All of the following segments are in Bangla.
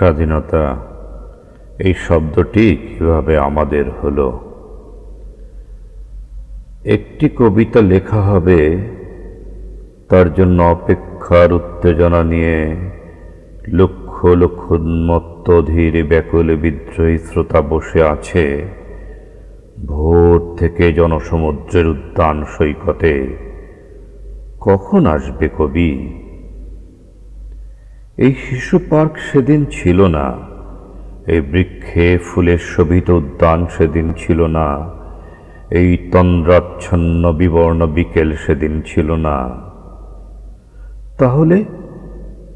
স্বাধীনতা এই শব্দটি কিভাবে আমাদের হলো? একটি কবিতা লেখা হবে, তার জন্য অপেক্ষার উত্তেজনা নিয়ে লক্ষ লক্ষ উন্মত্ত ধীর ব্যাকুল বিদ্রোহী শ্রোতা বসে আছে। ভোর থেকে জনসমুদ্রের উদ্যান সৈকতে কখন আসবে কবি? এই শিশু পার্ক সেদিন ছিল না, এই বৃক্ষে ফুলের শোভিত উদ্যান সেদিন ছিল না, এই তন্দ্রাচ্ছন্ন বিবর্ণ বিকেল সেদিন ছিল না। তাহলে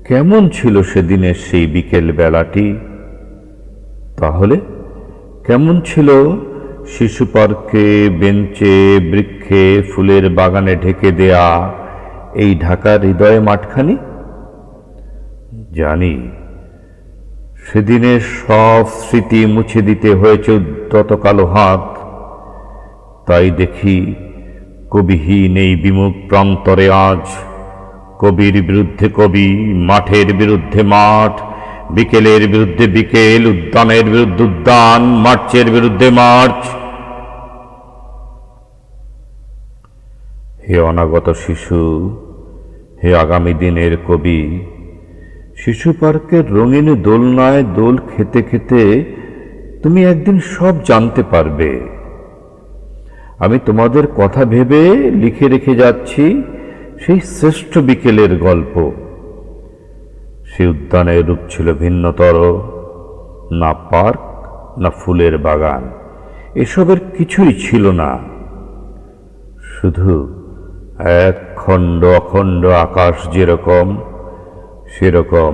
কেমন ছিল সেদিনের সেই বিকেল বেলাটি? তাহলে কেমন ছিল শিশু পার্কে, বেঞ্চে, বৃক্ষে, ফুলের বাগানে ঢেকে দেয়া এই ঢাকার হৃদয়ে মাঠখানি? জানি সেদিনের সব স্মৃতি মুছে দিতে হয়েছে উদ্যত কালো হাত। তাই দেখি কবিহীন এই বিমুখ প্রান্তরে আজ কবির বিরুদ্ধে কবি, মাঠের বিরুদ্ধে মাঠ, বিকেলের বিরুদ্ধে বিকেল, উদ্যানের বিরুদ্ধে উদ্যান, মার্চের বিরুদ্ধে মার্চ। হে অনাগত শিশু, হে আগামী দিনের কবি, শিশু পার্কের রঙিন দোলনায় দোল খেতে খেতে তুমি একদিন সব জানতে পারবে। আমি তোমাদের কথা ভেবে লিখে রেখে যাচ্ছি সেই শ্রেষ্ঠ বিকেলের গল্প। সেই উদ্যানের রূপ ছিল ভিন্নতর, না পার্ক না ফুলের বাগান, এসবের কিছুই ছিল না। শুধু এক খণ্ড অখণ্ড আকাশ যেরকম, সেরকম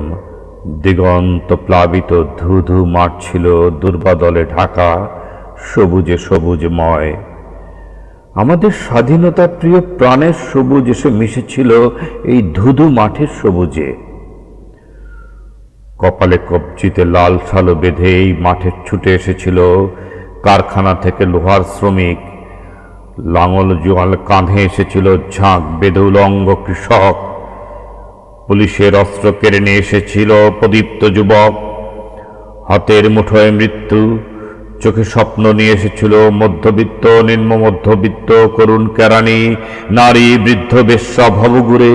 দিগন্ত প্লাবিত ধুধু মাঠ ছিল, দুর্বাদলে ঢাকা, সবুজে সবুজময়। আমাদের স্বাধীনতা প্রিয় প্রাণের সবুজ এসে মিশেছিল এই ধুধু মাঠের সবুজে। কপালে কবজিতে লাল শালো বেঁধে এই মাঠে ছুটে এসেছিল কারখানা থেকে লোহার শ্রমিক, লাঙল জোয়াল কাঁধে এসেছিল ঝাঁক বেঁধে উলঙ্গ কৃষক, পুলিশের অস্ত্র কেড়ে নিয়ে এসেছিল প্রদীপ্ত যুবক, হাতের মুঠোয় মৃত্যু, চোখে স্বপ্ন নিয়ে এসেছিল মধ্যবিত্ত, নিম্ন মধ্যবিত্ত, করুণ কেরানি, নারী, বৃদ্ধ, বেশ্যা, ভবঘুরে।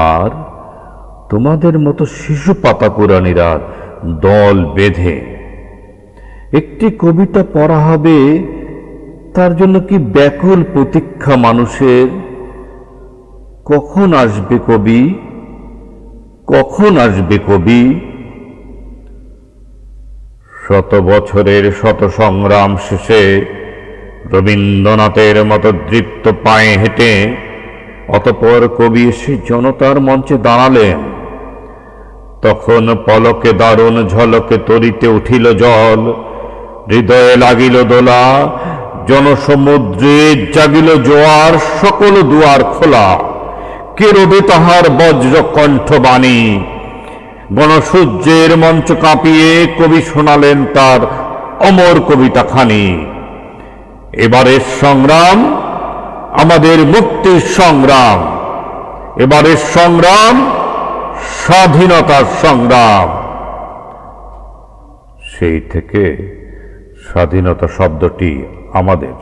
আর তোমাদের মতো শিশু পাতা কুরানিরা দল বেঁধে একটি কবিতা পড়া হবে, তার জন্য কি ব্যাকুল প্রতীক্ষা মানুষের। কখন আসবে কবি? কখন আসবে কবি? শত বছরের শত সংগ্রাম শেষে রবীন্দ্রনাথের মতো দৃপ্ত পায়ে হেঁটে অতঃপর কবি এসে জনতার মঞ্চে দাঁড়ালেন। তখন পলকে দারুণ ঝলকে তরিতে উঠিল জল, হৃদয়ে লাগিল দোলা, জনসমুদ্রে জাগিল জোয়ার, সকল দুয়ার খোলা। কে রবে তাহার বজ্র কণ্ঠবাণী? গণসূর্যের মঞ্চ কাঁপিয়ে কবি শোনালেন তার অমর কবিতাখানি। এবারের সংগ্রাম আমাদের মুক্তির সংগ্রাম, এবারের সংগ্রাম স্বাধীনতার সংগ্রাম। সেই থেকে স্বাধীনতা শব্দটি আমাদের